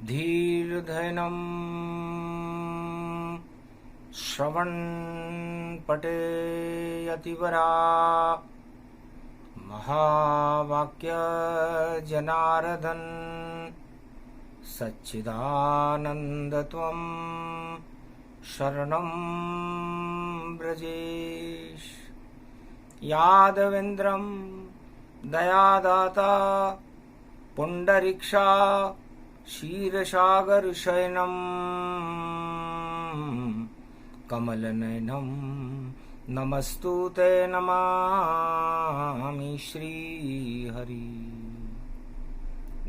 धीर्धैनं श्रवणपटे यतिवरा महावाक्य जनार्दन सच्चिदानंद त्वं शरणं ब्रजेश। यादवेन्द्रं दयादाता पुंडरीक्षा क्षीरसागरशयनं कमलनयनं नमस्तुते नमामि श्रीहरि।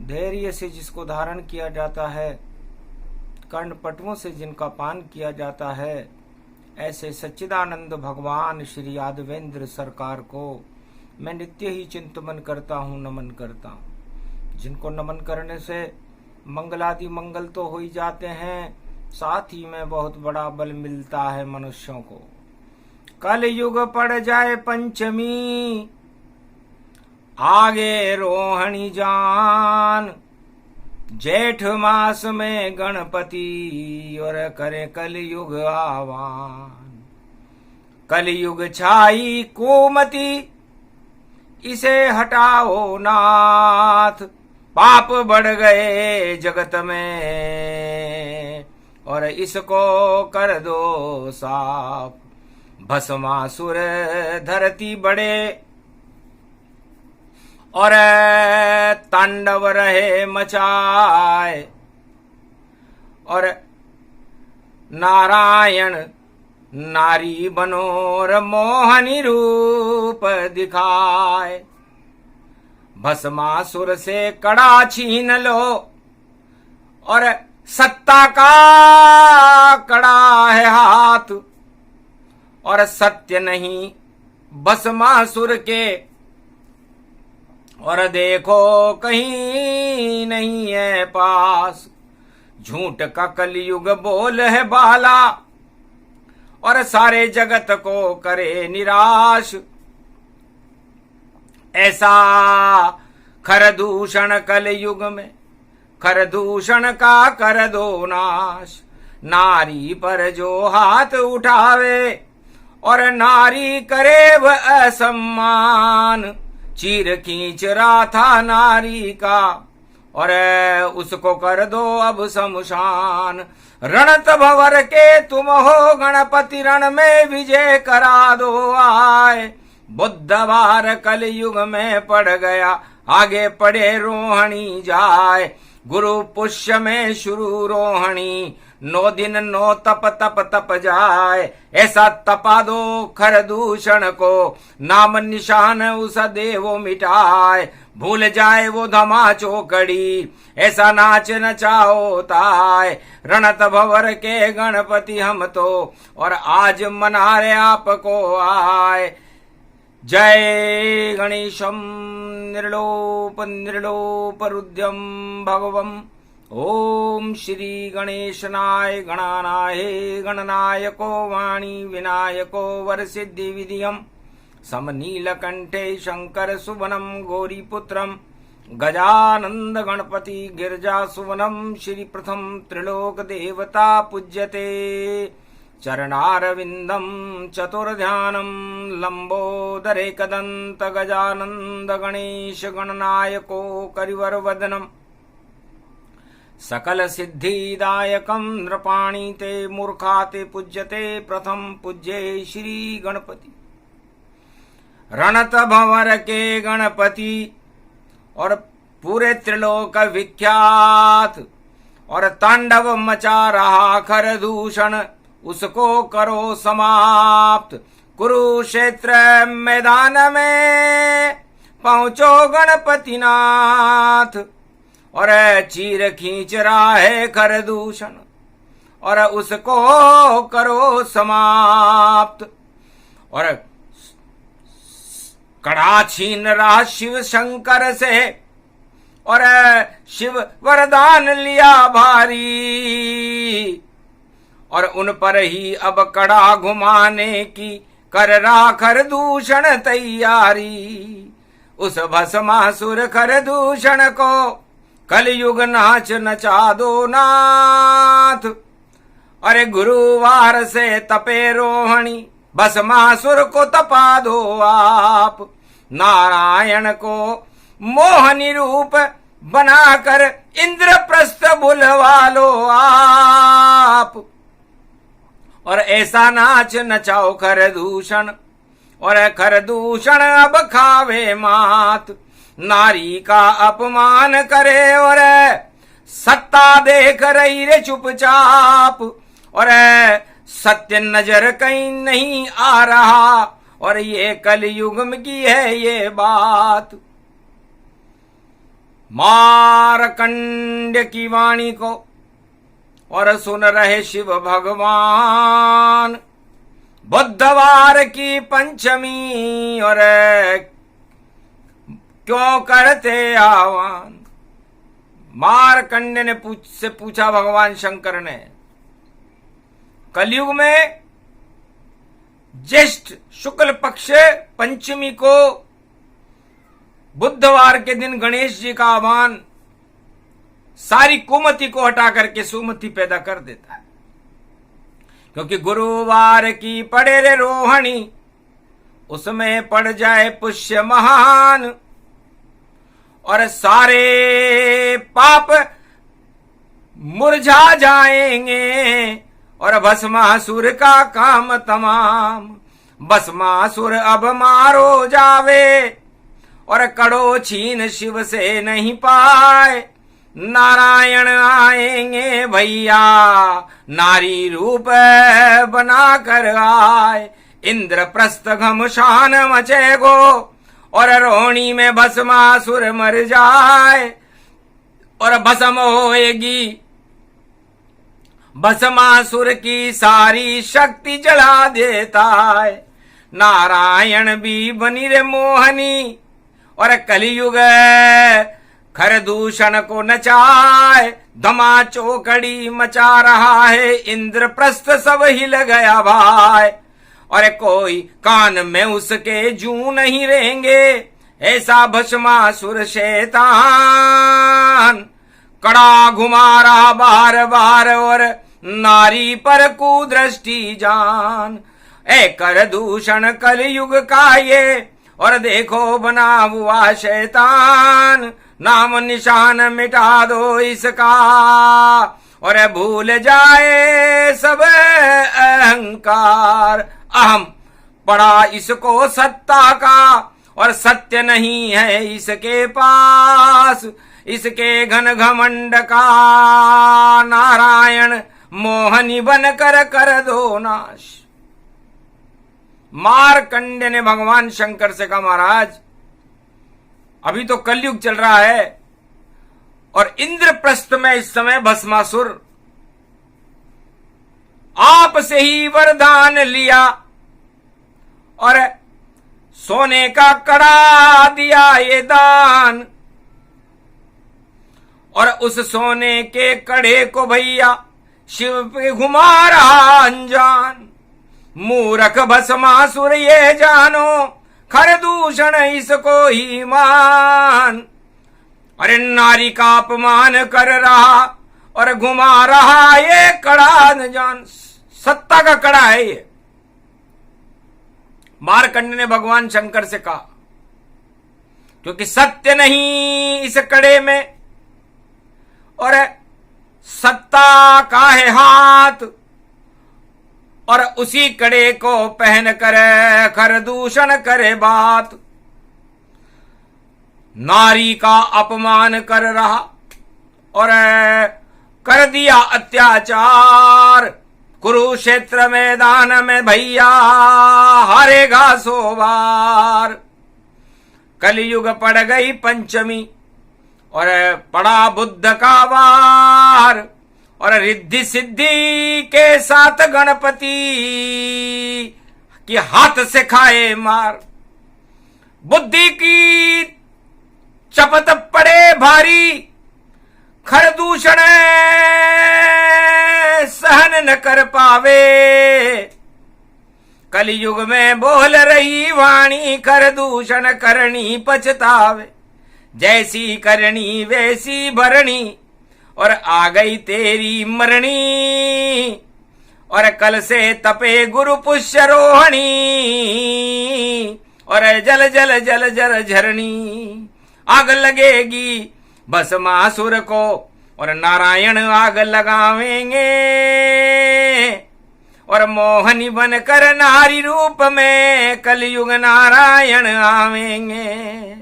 धैर्य से जिसको धारण किया जाता है, कर्णपटुओं से जिनका पान किया जाता है, ऐसे सच्चिदानंद भगवान श्री यादवेंद्र सरकार को मैं नित्य ही चिंतन करता हूँ, नमन करता हूँ। जिनको नमन करने से मंगलादि मंगल तो हो ही जाते हैं, साथ ही में बहुत बड़ा बल मिलता है मनुष्यों को। कल युग पड़ जाए पंचमी, आगे रोहिणी जान। जेठ मास में गणपति और करे कलयुग आवान। कलयुग छाई कोमति, इसे हटाओ नाथ। पाप बढ़ गए जगत में और इसको कर दो साफ। भस्मासुर धरती बड़े और तांडव रहे मचाए। और नारायण नारी बनोर मोहनी रूप दिखाए। भस्मासुर से कड़ा छीन लो और सत्ता का कड़ा है हाथ। और सत्य नहीं भस्मासुर के, और देखो कहीं नहीं है पास। झूठ का कलयुग बोल है बाला और सारे जगत को करे निराश। ऐसा खरदूषण कलयुग में, खरदूषण का कर दो नाश। नारी पर जो हाथ उठावे और नारी करे वह असम्मान। चीर खींच रहा था नारी का और उसको कर दो अब शमशान। रणत भवर के तुम हो गणपति, रण में विजय करा दो आए। बुद्धवार कलयुग में पड़ गया, आगे पड़े रोहिणी जाए। गुरु पुष्य में शुरू रोहिणी, 9 दिन 9 तप तप तप जाए। ऐसा तपा दो खरदूषण को, नाम निशान उस देवो मिटाए। भूल जाए वो धमा चौकड़ी, ऐसा नाच नचाओ ताय। रणत भवर के गणपति हम तो, और आज मना रहे आपको आए। जय गणेशम निर्लोप निर्लोप रुद्रम भगवम। ओम श्री गणेशनाय गणानाय गणनायको वाणी विनायको वरसिद्धि विधियम। समनीलकंठे शंकर सुवनम गौरीपुत्रम। गजानंद गणपति गिरजा सुवनम। श्री प्रथम त्रिलोक देवता पूज्यते। चरणारविंदम चतुर्ध्यानम लंबोदरे कदंत गजानंद गणेश गणनायको करिवर वदनम। सकल सिद्धिदायकम नृपाणी ते मूर्खा ते पूज्यते। प्रथम पूज्ये श्री गणपति। रणत भंवर के गणपति और पूरे त्रिलोक विख्यात। और तांडव मचा रहा खरदूषण, उसको करो समाप्त। कुरुक्षेत्र मैदान में पहुंचो गणपति नाथ। और चीर खींच रहा है खरदूषण, और उसको करो समाप्त। और कड़ा छीन रहा शिव शंकर से, और शिव वरदान लिया भारी। और उन पर ही अब कड़ा घुमाने की कर रहा खरदूषण तैयारी। उस भस्मासुर खरदूषण को कलयुग नाच नचा दो नाथ। अरे गुरुवार से तपे रोहिणी, भस्मासुर को तपा दो आप। नारायण को मोहनी रूप बनाकर इंद्रप्रस्थ बुलवा लो आप। और ऐसा नाच नचाओ खरदूषण, और खरदूषण अब खावे मात। नारी का अपमान करे और सत्ता देख रही रे चुपचाप। और सत्य नजर कहीं नहीं आ रहा, और ये कलयुग की है ये बात। मारकंड की वाणी को और सुन रहे शिव भगवान। बुधवार की पंचमी और क्यों करते आह्वान। मारकंड ने पूछा भगवान शंकर ने, कलयुग में ज्येष्ठ शुक्ल पक्ष पंचमी को बुधवार के दिन गणेश जी का आह्वान सारी कुमति को हटा करके सुमति पैदा कर देता है। क्योंकि गुरुवार की पड़े रे रोहिणी, उसमें पड़ जाए पुष्य महान। और सारे पाप मुरझा जाएंगे, और भस्मासुर का काम तमाम। भस्मासुर अब मारो जावे, और कड़ो छीन शिव से नहीं पाए। नारायण आएंगे भैया, नारी रूप बना कर आए। इंद्रप्रस्थ घमशान मचेगो, और रोहिणी में भस्मासुर मर जाए। और भस्म होएगी भस्मासुर की सारी शक्ति जला देता है। नारायण भी बनी रे मोहनी, और कलयुग खरदूषण को नचाए। धमा चौकड़ी मचा रहा है, इंद्रप्रस्थ सब हिल गया भाई। और कोई कान में उसके जू नहीं रहेंगे, ऐसा भस्मासुर शैतान। कड़ा घुमा रहा बार बार, और नारी पर कुदृष्टि जान। ए खरदूषण कलयुग का ये, और देखो बना हुआ शैतान। नाम निशान मिटा दो इसका, और भूल जाए सब अहंकार। अहम पड़ा इसको सत्ता का, और सत्य नहीं है इसके पास। इसके घन घमंड का नारायण मोहनी बनकर कर दो नाश। मारकंड ने भगवान शंकर से कहा, महाराज अभी तो कलयुग चल रहा है, और इंद्रप्रस्थ में इस समय भस्मासुर आप से ही वरदान लिया, और सोने का कड़ा दिया ये दान। और उस सोने के कड़े को भैया शिव पे घुमा रहा अनजान। मूर्ख भस्मासुर ये जानो, खरदूषण इसको ही मान। अरे नारी का अपमान कर रहा, और घुमा रहा ये कड़ा न जान। सत्ता का कड़ा है ये। मारकंड ने भगवान शंकर से कहा, क्योंकि सत्य नहीं इस कड़े में, और सत्ता का है हाथ। और उसी कड़े को पहन कर खरदूषण करे बात। नारी का अपमान कर रहा, और कर दिया अत्याचार। कुरुक्षेत्र मैदान में भैया हारेगा 100 बार। कलयुग पड़ गई पंचमी, और पड़ा बुद्ध का वार। और रिद्धि सिद्धि के साथ गणपति की हाथ से खाए मार। बुद्धि की चपत पड़े भारी, खरदूषण सहन न कर पावे। कलयुग में बोल रही वाणी, खरदूषण करनी पछतावे। जैसी करनी वैसी भरणी, और आ गई तेरी मरणी। और कल से तपे गुरु पुष्य रोहिणी, और जल जल जल जल झरणी। आग लगेगी भस्मासुर को, और नारायण आग लगावेंगे। और मोहनी बनकर नारी रूप में कलयुग नारायण आवेंगे।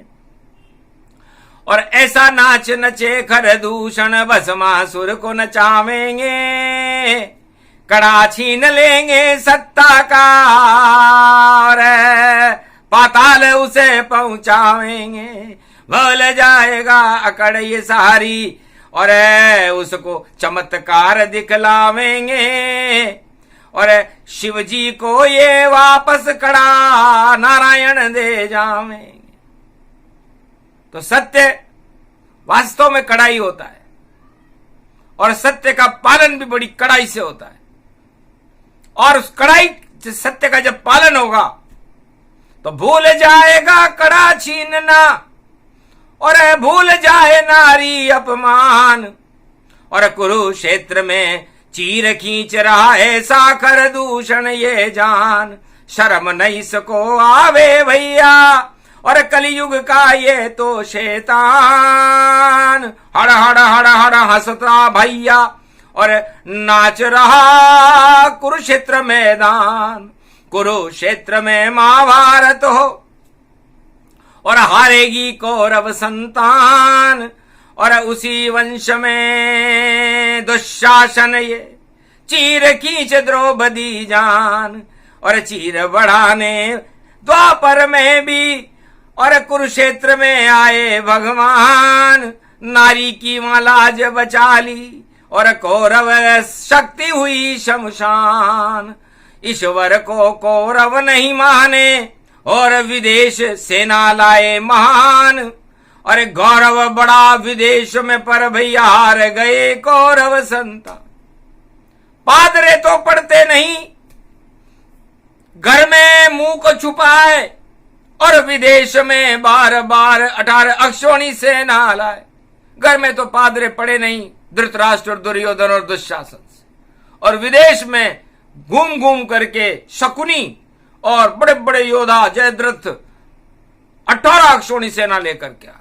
और ऐसा नाच नचे खरदूषण, भस्मासुर को नचावेंगे। कड़ा छीन लेंगे सत्ता का, और पाताल उसे पहुंचावेंगे। भूल जाएगा अकड़ ये सारी, और उसको चमत्कार दिखलावेंगे। और शिव जी को ये वापस कड़ा नारायण दे जावेंगे। तो सत्य वास्तव में कड़ाई होता है, और सत्य का पालन भी बड़ी कड़ाई से होता है। और उस कड़ाई सत्य का जब पालन होगा तो भूल जाएगा कड़ा छीनना, और भूल जाए नारी अपमान। और कुरुक्षेत्र में चीर खींच रहा है साखर दूषण ये जान। शर्म नहीं सको आवे भैया, और कलयुग का ये तो शैतान। हड़ हड़ हड़ हड़ हंसता भैया, और नाच रहा कुरुक्षेत्र मैदान। कुरुक्षेत्र में महाभारत हो, और हारेगी कौरव संतान। और उसी वंश में दुशासन ये चीर खींच द्रौपदी जान। और चीर बढ़ाने द्वापर में भी, और कुरुक्षेत्र में आए भगवान। नारी की लाज बचा ली, और कौरव शक्ति हुई शमशान। ईश्वर को कौरव नहीं माने, और विदेश सेना लाए महान। और गौरव बड़ा विदेश में, पर भैया हार गए कौरव संतान। पादरे तो पढ़ते नहीं, घर में मुंह को छुपाए, और विदेश में बार बार 18 अक्षोणी सेना लाए। घर में तो पादरे पढ़े नहीं, धृतराष्ट्र और दुर्योधन और दुशासन से, और विदेश में घूम घूम करके शकुनी और बड़े बड़े योद्धा जयद्रथ 18 अक्षोणी सेना लेकर के आ गए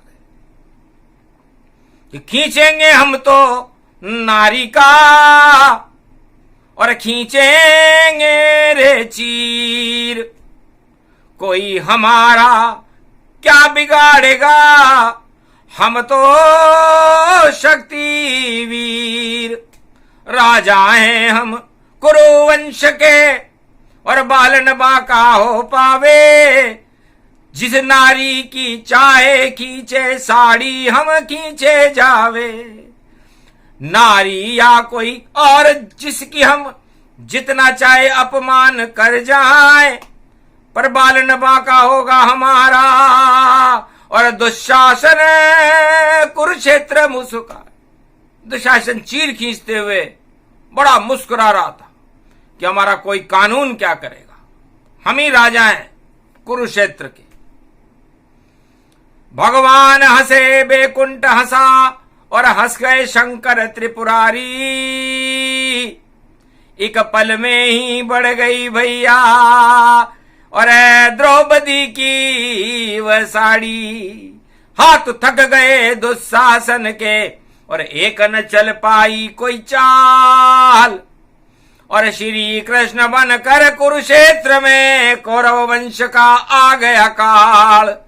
कि खींचेंगे हम तो नारी का, और खींचेंगे रे चीर। कोई हमारा क्या बिगाड़ेगा, हम तो शक्ति वीर। राजा हैं हम कुरुवंश के, और बालन बाका हो पावे। जिस नारी की चाहे खींचे साड़ी, हम खींचे जावे। नारी या कोई और जिसकी हम जितना चाहे अपमान कर जाए, पर बालन बाका होगा हमारा। और दुशासन कुरुक्षेत्र मुस्कुरा, दुशासन चीर खींचते हुए बड़ा मुस्कुरा रहा था कि हमारा कोई कानून क्या करेगा, हम ही राजा हैं कुरुक्षेत्र के। भगवान हंसे बेकुंठ हंसा, और हंस गए शंकर त्रिपुरारी। एक पल में ही बढ़ गई भैया, और द्रौपदी की वह साड़ी। हाथ थक गए दुशासन के, और एक न चल पाई कोई चाल। और श्री कृष्ण बनकर कुरुक्षेत्र में कौरव वंश का आ गया काल।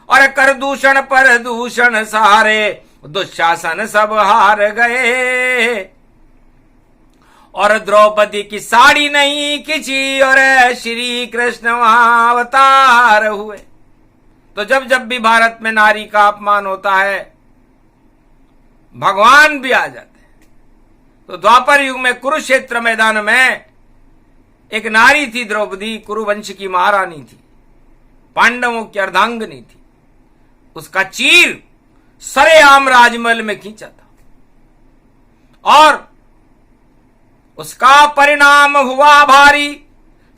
और कर दूषण पर दूषण सारे, दुशासन सब हार गए। और द्रौपदी की साड़ी नहीं खिंची, और श्री कृष्ण वहां अवतार हुए। तो जब जब भी भारत में नारी का अपमान होता है, भगवान भी आ जाते हैं। तो द्वापर युग में कुरुक्षेत्र मैदान में एक नारी थी द्रौपदी, कुरुवंश की महारानी थी, पांडवों की अर्धांगिनी थी। उसका चीर सरेआम राजमहल में खींचा था, और उसका परिणाम हुआ भारी।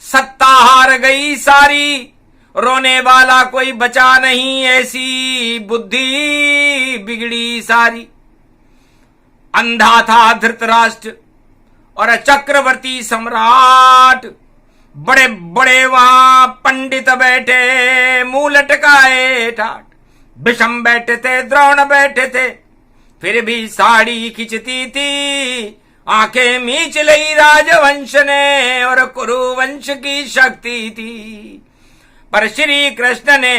सत्ता हार गई सारी, रोने वाला कोई बचा नहीं, ऐसी बुद्धि बिगड़ी सारी। अंधा था धृतराष्ट्र और चक्रवर्ती सम्राट, बड़े बड़े वहां पंडित बैठे मुंह लटकाए ठाट। भीष्म बैठे थे, द्रोण बैठे थे, फिर भी साड़ी खिंचती थी। आंखें मीच ली राजवंश ने और कुरुवंश की शक्ति थी। पर श्री कृष्ण ने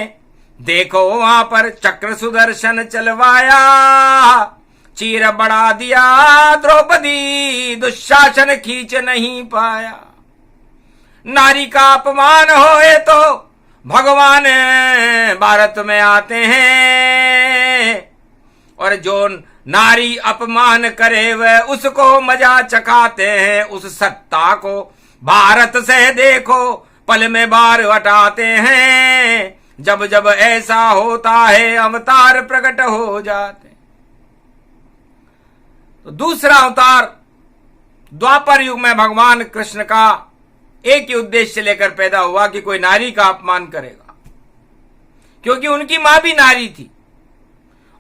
देखो वहां पर चक्र सुदर्शन चलवाया, चीर बढ़ा दिया द्रौपदी, दुशासन खींच नहीं पाया। नारी का अपमान होए तो भगवान भारत में आते हैं, और जो नारी अपमान करे वह उसको मजा चखाते हैं। उस सत्ता को भारत से देखो पल में बार हटाते हैं। जब जब ऐसा होता है अवतार प्रकट हो जाते हैं। तो दूसरा अवतार द्वापर युग में भगवान कृष्ण का एक ही उद्देश्य लेकर पैदा हुआ कि कोई नारी का अपमान करेगा, क्योंकि उनकी मां भी नारी थी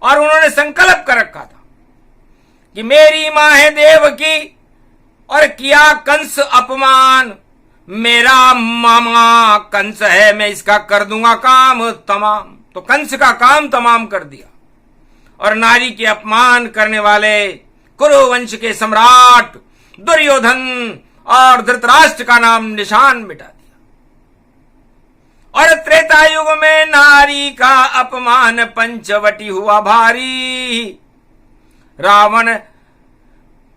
और उन्होंने संकल्प कर रखा था कि मेरी मां है देवकी और किया कंस अपमान, मेरा मामा कंस है, मैं इसका कर दूंगा काम तमाम। तो कंस का काम तमाम कर दिया और नारी के अपमान करने वाले कुरुवंश के सम्राट दुर्योधन और धृतराष्ट्र का नाम निशान मिटा दिया। और त्रेता युग में नारी का अपमान पंचवटी हुआ भारी। रावण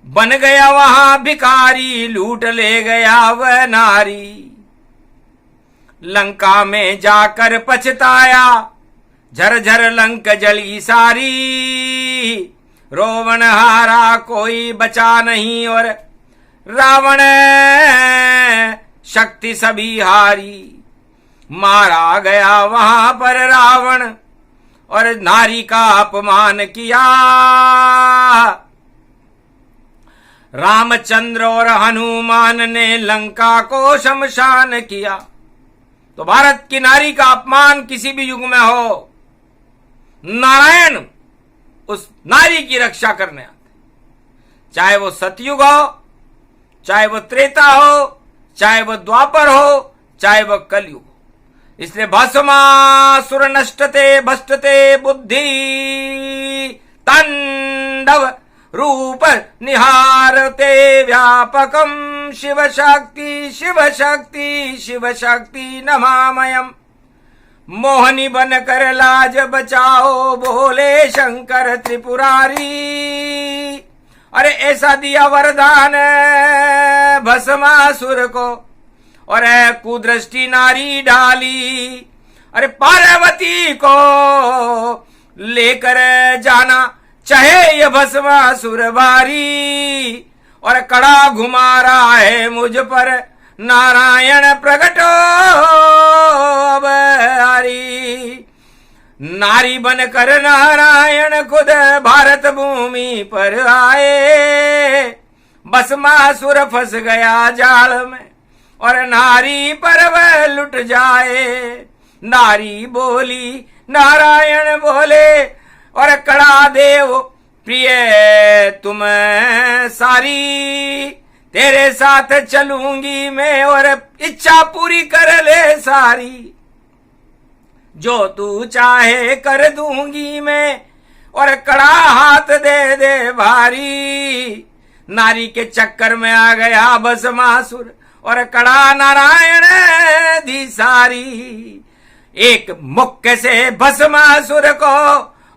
बन गया वहां भिखारी, लूट ले गया वह नारी। लंका में जाकर पछताया, झरझर लंक जली सारी। रोवन हारा कोई बचा नहीं और रावण शक्ति सभी हारी। मारा गया वहां पर रावण और नारी का अपमान किया। रामचंद्र और हनुमान ने लंका को शमशान किया। तो भारत की नारी का अपमान किसी भी युग में हो, नारायण उस नारी की रक्षा करने आते, चाहे वो सतयुग हो, चाहे वो त्रेता हो, चाहे वो द्वापर हो, चाहे वो कलयुग हो। इसलिए भस्मासुर नष्टते भष्टते बुद्धि, तांडव रूप निहारते व्यापकम, शिव शक्ति शिव शक्ति शिव शक्ति नमामयम। मोहनी बनकर लाज बचाओ बोले शंकर त्रिपुरारी। अरे ऐसा दिया वरदान भस्मासुर को और कुदृष्टि नारी डाली। अरे पार्वती को लेकर जाना चाहे ये भस्मासुर भारी, और कड़ा घुमा रहा है मुझ पर नारायण प्रगटो अब हरी। नारी बनकर नारायण खुद भारत भूमि पर आए। भस्मासुर फंस गया जाल में और नारी पर वह लुट जाए। नारी बोली नारायण बोले और कड़ा देव प्रिय तुम सारी, तेरे साथ चलूंगी मैं और इच्छा पूरी कर ले सारी। जो तू चाहे कर दूंगी मैं और कड़ा हाथ दे दे भारी। नारी के चक्कर में आ गया भस्मासुर और कड़ा नारायण दी सारी। एक मुक्के से भस्मासुर को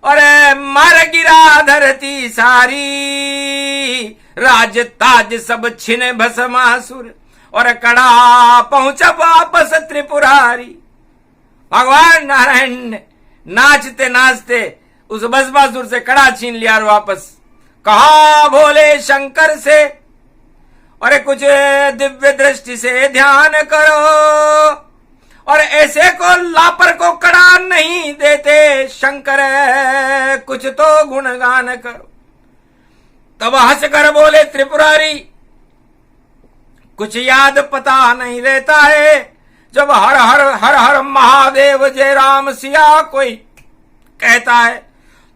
और मार गिरा धरती सारी। राज ताज सब छिने भस्मासुर और कड़ा पहुंचा वापस त्रिपुरारी। भगवान नारायण ने नाचते नाचते उस भस्मासुर से कड़ा छीन लिया और वापस कहा भोले शंकर से, और कुछ दिव्य दृष्टि से ध्यान करो और ऐसे को लापर को कड़ा नहीं देते शंकर, कुछ तो गुणगान करो। तब हंस कर बोले त्रिपुरारी, कुछ याद पता नहीं रहता है, जब हर हर हर हर महादेव जय राम सिया कोई कहता है,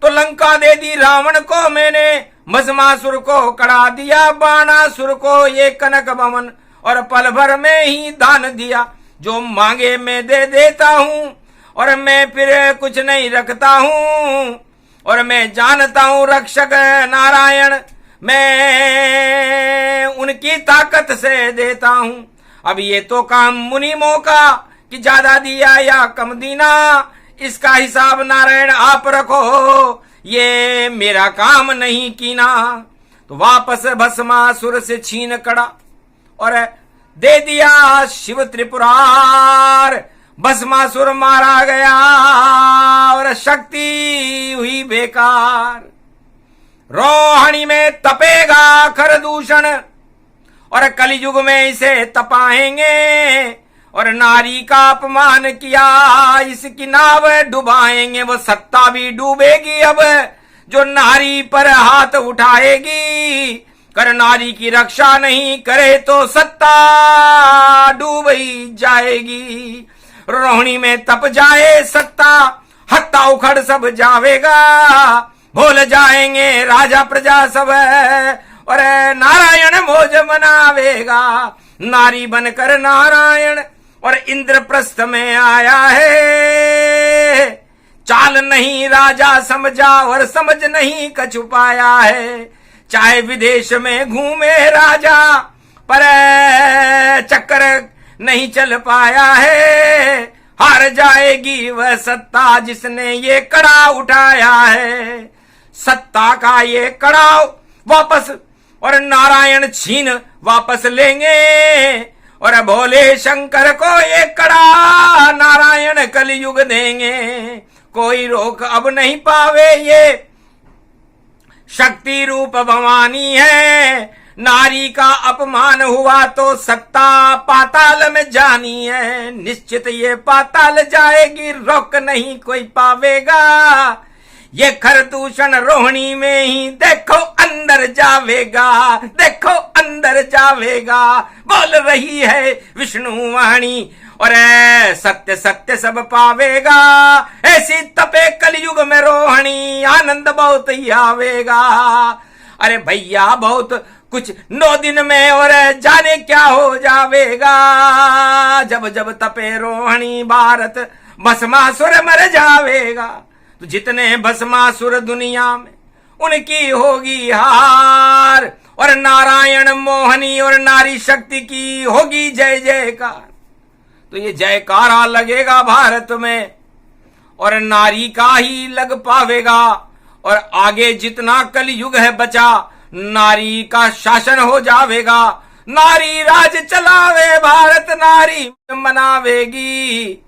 तो लंका दे दी रावण को मैंने, भस्मासुर को कड़ा दिया, बाणासुर को ये कनक भवन और पल भर में ही दान दिया। जो मांगे मैं दे देता हूं और मैं फिर कुछ नहीं रखता हूं, और मैं जानता हूं रक्षक नारायण, मैं उनकी ताकत से देता हूं। अब ये तो काम मुनि मौका कि ज्यादा दिया या कम दीना, इसका हिसाब नारायण आप रखो, ये मेरा काम नहीं कीना। तो वापस भस्मासुर से छीन कड़ा और दे दिया शिव त्रिपुरार। भस्मासुर मारा गया और शक्ति हुई बेकार। रोहिणी में तपेगा खरदूषण और कलयुग में इसे तपाएंगे, और नारी का अपमान किया इसकी नाव डुबाएंगे। वो सत्ता भी डूबेगी अब जो नारी पर हाथ उठाएगी, कर नारी की रक्षा नहीं करे तो सत्ता डूब ही जाएगी। रोहिणी में तप जाए सत्ता, हत्ता उखड़ सब जावेगा, भूल जाएंगे राजा प्रजा सब, और नारायण मौज मनावेगा। नारी बनकर नारायण और इंद्रप्रस्थ में आया है, चाल नहीं राजा समझा और समझ नहीं कछु पाया है। चाहे विदेश में घूमे राजा पर चक्कर नहीं चल पाया है। हार जाएगी वह सत्ता जिसने ये कड़ा उठाया है। सत्ता का ये कड़ा वापस और नारायण छीन वापस लेंगे, और भोले शंकर को ये कड़ा नारायण कलयुग देंगे। कोई रोक अब नहीं पावे, ये शक्ति रूप भवानी है। नारी का अपमान हुआ तो सत्ता पाताल में जानी है। निश्चित ये पाताल जाएगी, रोक नहीं कोई पावेगा। ये खरदूषण रोहिणी में ही देखो अंदर जावेगा, देखो अंदर जावेगा। बोल रही है विष्णु वाणी और सत्य सत्य सब पावेगा। ऐसी तपे कलयुग में रोहिणी, आनंद बहुत ही आवेगा। अरे भैया बहुत कुछ 9 दिन में और जाने क्या हो जावेगा। जब जब तपे रोहिणी भारत भस्मासुर मर जावेगा। तो जितने भस्मासुर दुनिया में उनकी होगी हार, और नारायण मोहनी और नारी शक्ति की होगी जय जयकार। तो ये जयकारा लगेगा भारत में और नारी का ही लग पावेगा। और आगे जितना कलयुग है बचा, नारी का शासन हो जावेगा। नारी राज चलावे भारत, नारी मनावेगी,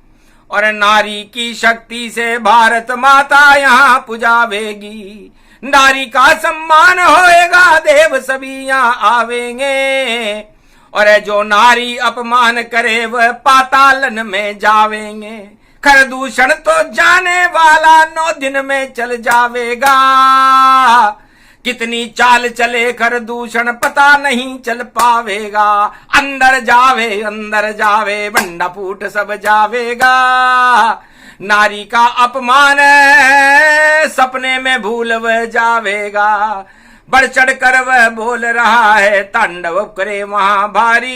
और नारी की शक्ति से भारत माता यहाँ पुजावेगी। नारी का सम्मान होएगा, देव सभी यहाँ आवेंगे, और जो नारी अपमान करे वह पातालन में जावेंगे। खरदूषण तो जाने वाला 9 दिन में चल जावेगा। कितनी चाल चले खरदूषण पता नहीं चल पावेगा। अंदर जावे बंडा फूट सब जावेगा। नारी का अपमान सपने में भूल वह जावेगा। बढ़ चढ़ कर वह बोल रहा है, तांडव करे वहां भारी।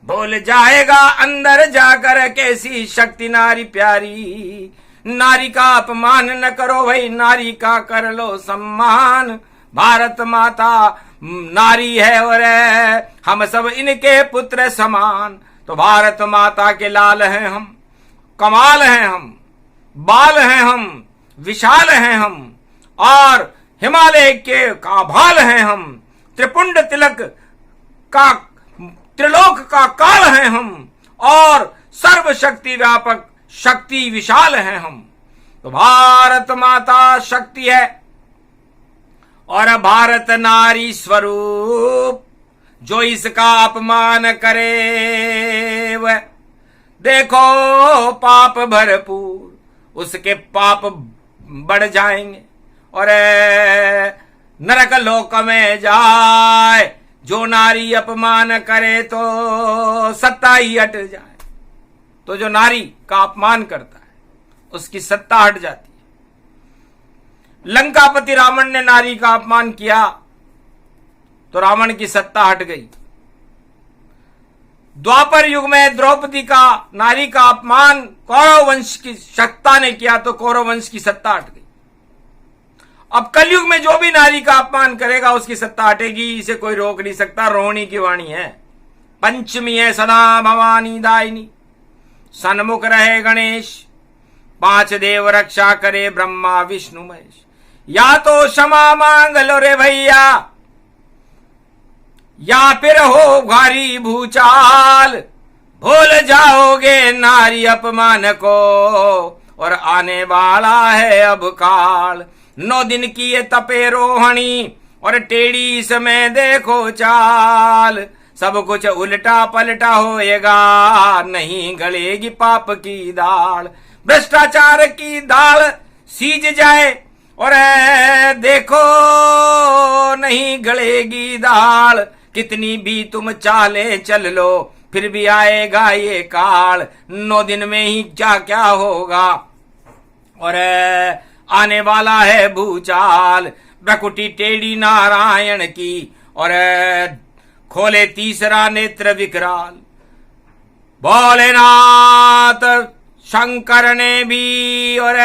बोल जाएगा अंदर जाकर कैसी शक्ति नारी प्यारी। नारी का अपमान न करो भाई, नारी का कर लो सम्मान। भारत माता नारी है और हम सब इनके पुत्र समान। तो भारत माता के लाल हैं हम, कमाल हैं हम, बाल हैं हम, विशाल हैं हम, और हिमालय के का भाल हैं हम। त्रिपुंड तिलक का त्रिलोक का काल हैं हम, और सर्वशक्ति व्यापक शक्ति विशाल हैं हम। तो भारत माता शक्ति है और भारत नारी स्वरूप। जो इसका अपमान करे वह देखो पाप भरपूर, उसके पाप बढ़ जाएंगे और नरक लोक में जाए। जो नारी अपमान करे तो सत्ता ही हट जाए। तो जो नारी का अपमान करता है उसकी सत्ता हट जाती है। लंकापति रावण ने नारी का अपमान किया तो रावण की सत्ता हट गई। द्वापर युग में द्रौपदी का नारी का अपमान कौरव वंश की सत्ता ने किया तो कौरव वंश की सत्ता हट गई। अब कलयुग में जो भी नारी का अपमान करेगा उसकी सत्ता हटेगी, इसे कोई रोक नहीं सकता। रोहिणी की वाणी है, पंचमी है सदा भवानी दायिनी, सन्मुख रहे गणेश, 5 देव रक्षा करे ब्रह्मा विष्णु महेश। या तो क्षमा मांग लो रे भैया, या फिर हो भारी भूचाल, भूल जाओगे नारी अपमान को और आने वाला है अब काल। 9 दिन की ये तपे रोहिणी और टेढ़ी समय देखो चाल, सब कुछ उल्टा पलटा होएगा, नहीं गलेगी पाप की दाल। भ्रष्टाचार की दाल सीज जाए और देखो नहीं गलेगी दाल। कितनी भी तुम चाले चल लो फिर भी आएगा ये काल। 9 दिन में ही क्या होगा और आने वाला है भूचाल। भ्रकुटी टेढ़ी नारायण की और खोले तीसरा नेत्र विकराल। भोलेनाथ शंकर ने भी और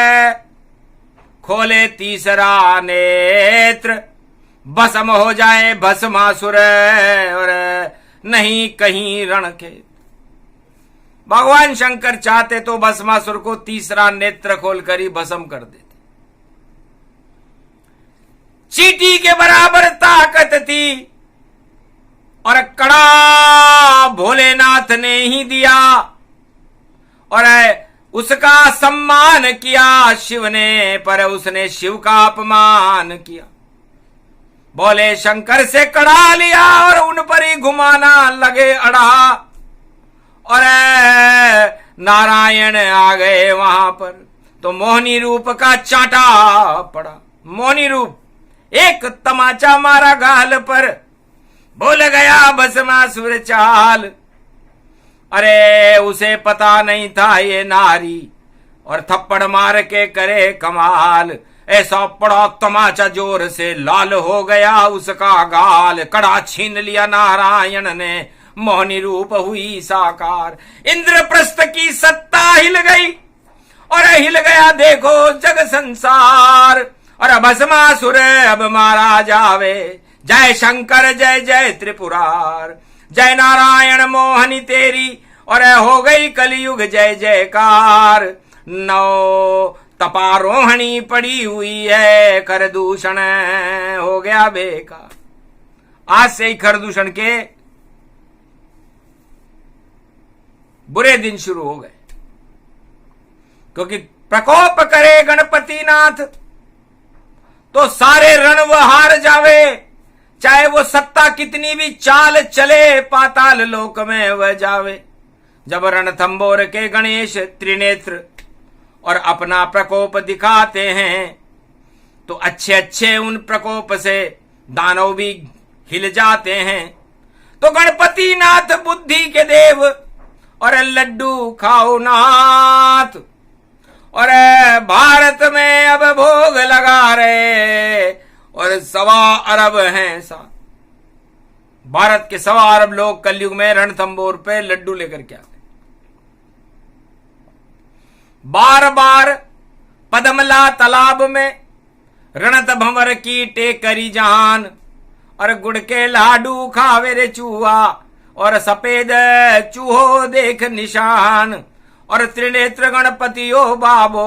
खोले तीसरा नेत्र, भस्म हो जाए भस्मासुर और नहीं कहीं रणखेत। भगवान शंकर चाहते तो भस्मासुर को तीसरा नेत्र खोलकर ही भस्म कर देते। चींटी के बराबर ताकत थी और कड़ा भोलेनाथ ने ही दिया और उसका सम्मान किया शिव ने, पर उसने शिव का अपमान किया। बोले शंकर से कड़ा लिया और उन पर ही घुमाना लगे अड़ा और नारायण आ गए वहां पर तो मोहिनी रूप का चांटा पड़ा। मोहिनी रूप एक तमाचा मारा गाल पर, भूल गया भस्मासुर चाल। अरे उसे पता नहीं था ये नारी और थप्पड़ मार के करे कमाल। ऐसा पड़ा तमाचा जोर से लाल हो गया उसका गाल। कड़ा छीन लिया नारायण ने, मोहिनी रूप हुई साकार। इंद्रप्रस्थ की सत्ता हिल गई और हिल गया देखो जग संसार। और भस्मासुर अब मारा जावे, जय शंकर जय जय त्रिपुरार। जय नारायण मोहिनी तेरी और हो गई कलयुग जय जयकार। 9 तपारोहणी पड़ी हुई है, कर दूषण हो गया बेकार। आज से ही कर दूषण के बुरे दिन शुरू हो गए, क्योंकि प्रकोप करे गणपति नाथ तो सारे रण व हार जावे। चाहे वो सत्ता कितनी भी चाल चले, पाताल लोक में वह जावे। जब रणथंबोर के गणेश त्रिनेत्र और अपना प्रकोप दिखाते हैं तो अच्छे अच्छे उन प्रकोप से दानव भी हिल जाते हैं। तो गणपति नाथ बुद्धि के देव और लड्डू खाओ नाथ और भारत में अब भोग लगा रहे और 1.25 अरब हैं साथ। भारत के 1.25 अरब लोग कलयुग में रणथंबोर पे लड्डू लेकर के आते। बार बार पद्मला तालाब में रणत भंवर की टेकरी जान और गुड़ के लाडू खावे रे चूहा और सफेद चूहो देख निशान। और त्रिनेत्र गणपति ओ बाबो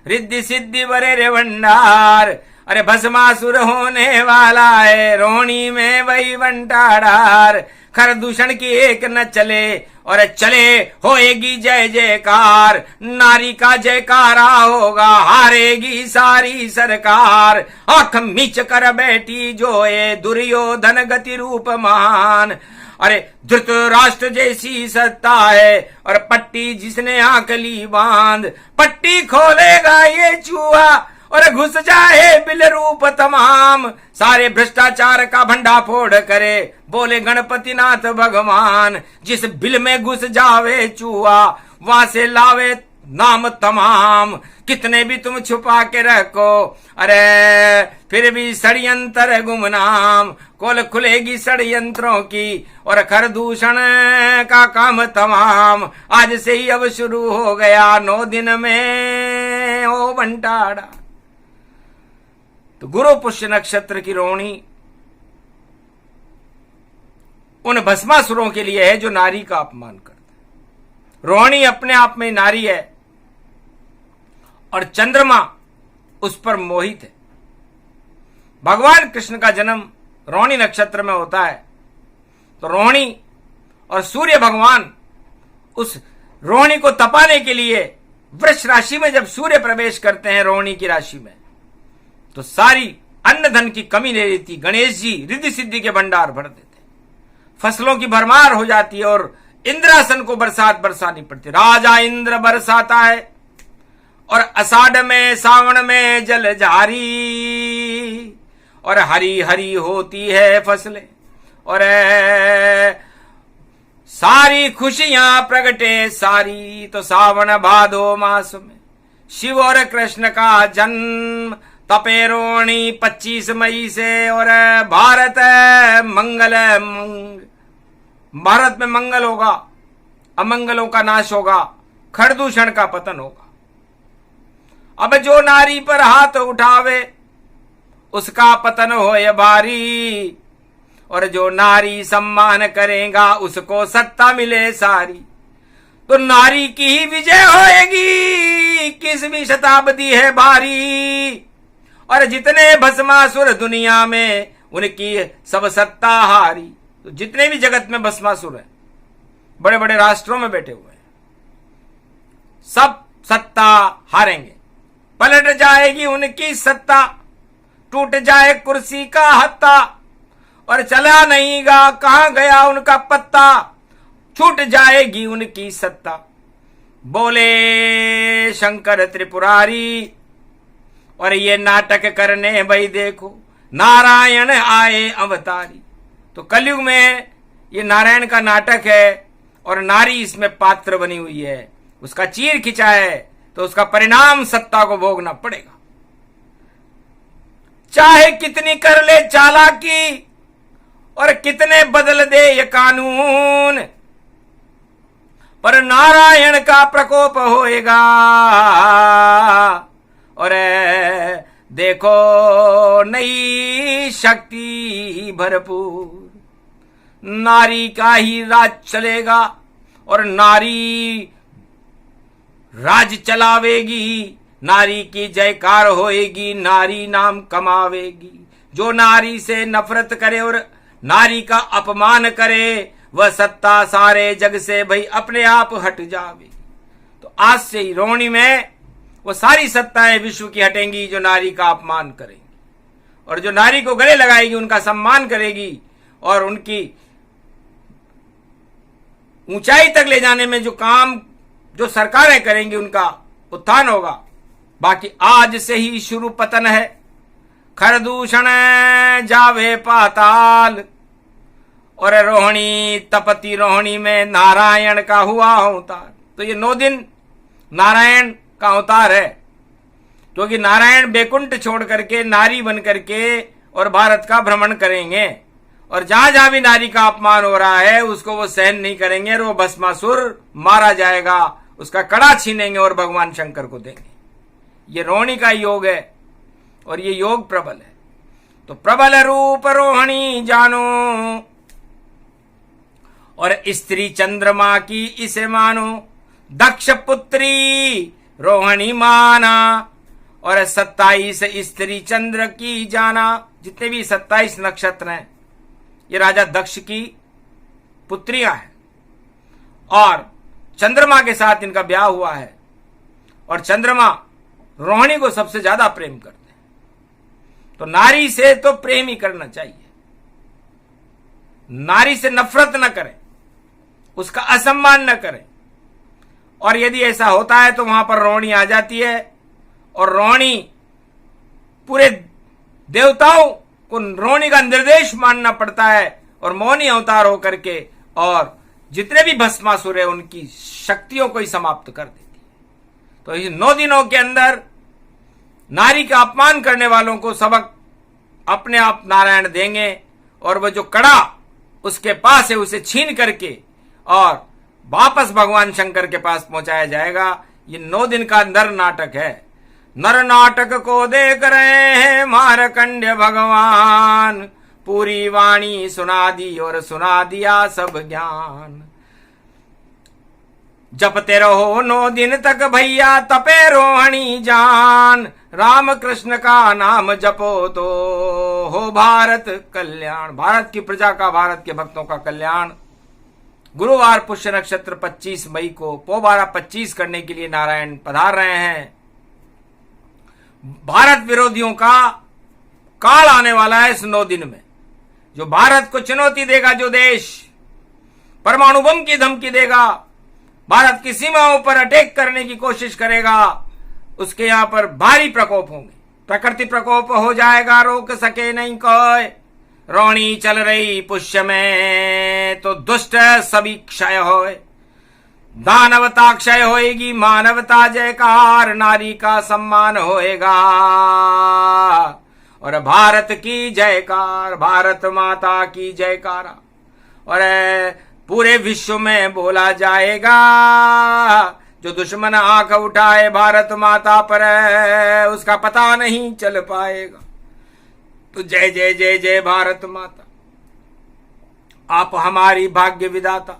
रिद्धि सिद्धि बरे रे भंडार। अरे भस्मासुर होने वाला है, रोहिणी में वही बंटाडार। खर दूषण की एक न चले और चले होएगी जय जयकार। नारी का जयकारा होगा, हारेगी सारी सरकार। आंख मीच कर बैठी जो ये दुर्योधन गति रूप महान। अरे धृतराष्ट्र जैसी सत्ता है और पट्टी जिसने आंकली बांध। पट्टी खोलेगा ये चूहा और घुस जाए बिल रूप तमाम, सारे भ्रष्टाचार का भंडा फोड़ करे, बोले गणपति नाथ भगवान। जिस बिल में घुस जावे चूहा, वहां से लावे नाम तमाम। कितने भी तुम छुपा के रखो, अरे फिर भी षड्यंत्र गुमनाम। कोल खुलेगी षड्यंत्रों की और खरदूषण का काम तमाम। आज से ही अब शुरू हो गया 9 दिन में ओ बंटाड़ा। तो गुरु पुष्य नक्षत्र की रोहिणी उन भस्मासुरों के लिए है जो नारी का अपमान करते हैं। रोहिणी अपने आप में नारी है और चंद्रमा उस पर मोहित है। भगवान कृष्ण का जन्म रोहिणी नक्षत्र में होता है, तो रोहिणी और सूर्य भगवान उस रोहिणी को तपाने के लिए वृष राशि में जब सूर्य प्रवेश करते हैं रोहिणी की राशि में, तो सारी अन्न धन की कमी नहीं रहती। गणेश जी रिद्धि सिद्धि के भंडार भर देते, फसलों की भरमार हो जाती है और इंद्रासन को बरसात बरसानी पड़ती। राजा इंद्र बरसाता है और आषाढ़ में सावन में जल जारी, और हरी हरी होती है फसलें और सारी खुशियां प्रगटे सारी। तो सावन भादो मास में शिव और कृष्ण का जन्म, तपे रोहिणी 25 मई से और भारत भारत में मंगल होगा, अमंगलों का नाश होगा, खरदूषण का पतन होगा। अब जो नारी पर हाथ उठावे उसका पतन होए भारी, और जो नारी सम्मान करेगा उसको सत्ता मिले सारी। तो नारी की ही विजय होएगी, 21वीं शताब्दी है भारी, और जितने भस्मासुर दुनिया में उनकी सब सत्ता हारी। तो जितने भी जगत में भस्मासुर हैं, बड़े बड़े राष्ट्रों में बैठे हुए हैं, सब सत्ता हारेंगे, पलट जाएगी उनकी सत्ता, टूट जाए कुर्सी का हत्ता, और चला नहीं गा कहां गया उनका पत्ता, छूट जाएगी उनकी सत्ता। बोले शंकर त्रिपुरारी, और ये नाटक करने भाई देखो नारायण आए अवतारी। तो कलयुग में ये नारायण का नाटक है और नारी इसमें पात्र बनी हुई है। उसका चीर खिंचा है तो उसका परिणाम सत्ता को भोगना पड़ेगा। चाहे कितनी कर ले चालाकी और कितने बदल दे ये कानून, पर नारायण का प्रकोप होएगा। और देखो नई शक्ति भरपूर, नारी का ही राज चलेगा और नारी राज चलावेगी। नारी की जयकार होएगी, नारी नाम कमावेगी। जो नारी से नफरत करे और नारी का अपमान करे, वह सत्ता सारे जग से भाई अपने आप हट जावेगी। तो आज से ही रोहिणी में वो सारी सत्ताएं विश्व की हटेंगी जो नारी का अपमान करेंगी, और जो नारी को गले लगाएगी उनका सम्मान करेगी, और उनकी ऊंचाई तक ले जाने में जो काम जो सरकारें करेंगी उनका उत्थान होगा। बाकी आज से ही शुरू पतन है, खरदूषण जावे पाताल, और रोहिणी तपती रोहिणी में नारायण का हुआ अवतार। तो ये 9 दिन नारायण का अवतार है, क्योंकि नारायण बैकुंठ छोड़ करके नारी बन करके और भारत का भ्रमण करेंगे, और जहां जहां भी नारी का अपमान हो रहा है उसको वो सहन नहीं करेंगे और वो भस्मासुर मारा जाएगा, उसका कड़ा छीनेंगे और भगवान शंकर को देंगे। ये रोहिणी का योग है और ये योग प्रबल है। तो प्रबल रूप रोहिणी जानो, और स्त्री चंद्रमा की इसे मानो। दक्ष पुत्री रोहिणी माना, और 27 स्त्री चंद्र की जाना। जितने भी 27 नक्षत्र हैं ये राजा दक्ष की पुत्रियां हैं, और चंद्रमा के साथ इनका ब्याह हुआ है, और चंद्रमा रोहिणी को सबसे ज्यादा प्रेम करते हैं। तो नारी से तो प्रेम ही करना चाहिए, नारी से नफरत न करें, उसका असम्मान न करें। और यदि ऐसा होता है तो वहां पर रोहिणी आ जाती है, और रोहिणी पूरे देवताओं को रोहिणी का निर्देश मानना पड़ता है और मौनी अवतार होकर के और जितने भी भस्मासुर है उनकी शक्तियों को ही समाप्त कर देती है। तो इस 9 दिनों के अंदर नारी का अपमान करने वालों को सबक अपने आप नारायण देंगे और वह जो कड़ा उसके पास है उसे छीन करके और वापस भगवान शंकर के पास पहुंचाया जाएगा। ये 9 दिन का नर नाटक है। नर नाटक को देख रहे हैं मारकंड्य भगवान, पूरी वाणी सुना दी और सुना दिया सब ज्ञान। जपते रहो 9 दिन तक भैया तपे रोहिणी जान, राम कृष्ण का नाम जपो तो हो भारत कल्याण। भारत की प्रजा का, भारत के भक्तों का कल्याण। गुरुवार पुष्य नक्षत्र 25 मई को पोबारा 25 करने के लिए नारायण पधार रहे हैं। भारत विरोधियों का काल आने वाला है इस 9 दिन में। जो भारत को चुनौती देगा, जो देश परमाणु बम की धमकी देगा, भारत की सीमाओं पर अटैक करने की कोशिश करेगा, उसके यहां पर भारी प्रकोप होंगे। प्रकृति प्रकोप हो जाएगा, रोक सके नहीं कोई। रोहिणी चल रही पुष्य में तो दुष्ट सभी क्षय होए, दानवता क्षय होएगी, मानवता जयकार, नारी का सम्मान होएगा और भारत की जयकार, भारत माता की जयकारा और पूरे विश्व में बोला जाएगा। जो दुश्मन आंख उठाए भारत माता पर उसका पता नहीं चल पाएगा। तो जय जय जय जय भारत माता। आप हमारी भाग्य विधाता,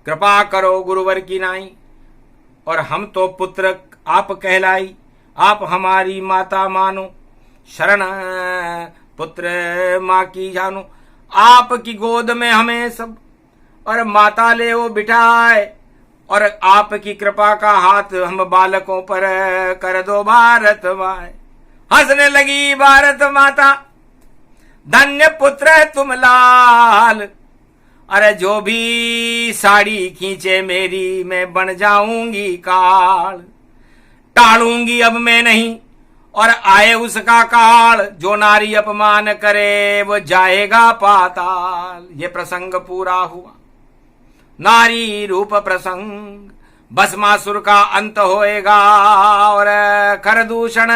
कृपा करो गुरुवर की नाई, और हम तो पुत्र आप कहलाई, आप हमारी माता मानो, शरण पुत्र माँ की जानो। आपकी गोद में हमें सब और माता ले वो बिठाए, और आपकी कृपा का हाथ हम बालकों पर कर दो भारत माए। हंसने लगी भारत माता, धन्य पुत्र है तुम लाल। अरे जो भी साड़ी खींचे मेरी, मैं बन जाऊंगी काल। टालूंगी अब मैं नहीं और आए उसका काल, जो नारी अपमान करे वो जाएगा पाताल। ये प्रसंग पूरा हुआ, नारी रूप प्रसंग। भस्मासुर का अंत होएगा और खरदूषण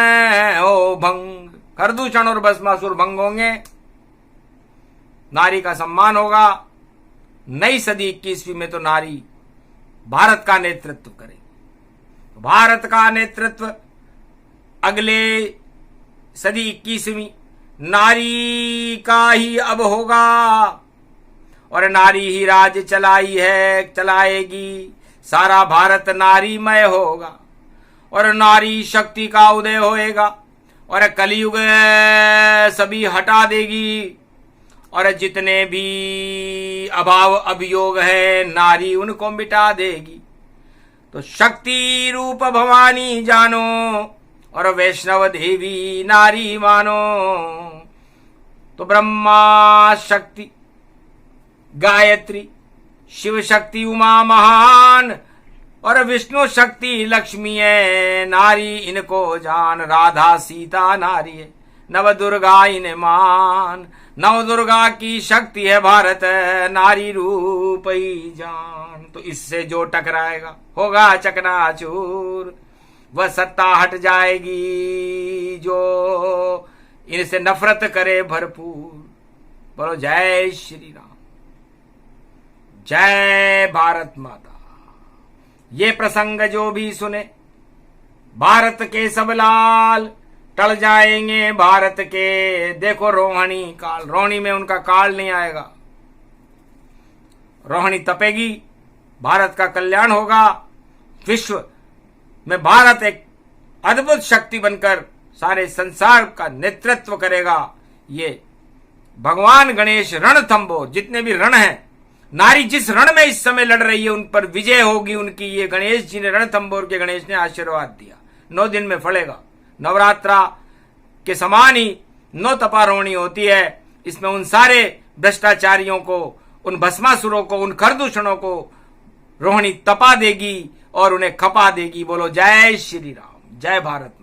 हो भंग। खरदूषण और भस्मासुर भंग होंगे, नारी का सम्मान होगा। नई सदी 21वीं में तो नारी भारत का नेतृत्व करेगी। भारत का नेतृत्व अगले सदी 21वीं नारी का ही अब होगा और नारी ही राज चलाई है, चलाएगी। सारा भारत नारीमय होगा और नारी शक्ति का उदय होएगा और कलयुग सभी हटा देगी और जितने भी अभाव अभियोग है नारी उनको मिटा देगी। तो शक्ति रूप भवानी जानो और वैष्णव देवी नारी मानो। तो ब्रह्मा शक्ति गायत्री, शिव शक्ति उमा महान और विष्णु शक्ति लक्ष्मी है नारी, इनको जान। राधा सीता नारी है, नव दुर्गा इन्हें मान। नव दुर्गा की शक्ति है भारत, नारी रूप ही जान। तो इससे जो टकराएगा होगा चकनाचूर, वह सत्ता हट जाएगी जो इनसे नफरत करे भरपूर। बोलो जय श्री राम, जय भारत माता। ये प्रसंग जो भी सुने, भारत के सब लाल टल जाएंगे भारत के। देखो रोहिणी काल, रोहिणी में उनका काल नहीं आएगा। रोहिणी तपेगी, भारत का कल्याण होगा। विश्व में भारत एक अद्भुत शक्ति बनकर सारे संसार का नेतृत्व करेगा। ये भगवान गणेश रणथंबोर, जितने भी रण हैं, नारी जिस रण में इस समय लड़ रही है उन पर विजय होगी उनकी। ये गणेश जी ने, रणथंबोर के गणेश ने आशीर्वाद दिया। 9 दिन में फलेगा। नवरात्रा के समान ही 9 तपारोहिणी होती है। इसमें उन सारे भ्रष्टाचारियों को, उन भस्मासुरों को, उन खरदूषणों को रोहिणी तपा देगी और उन्हें खपा देगी। बोलो जय श्री राम, जय भारत।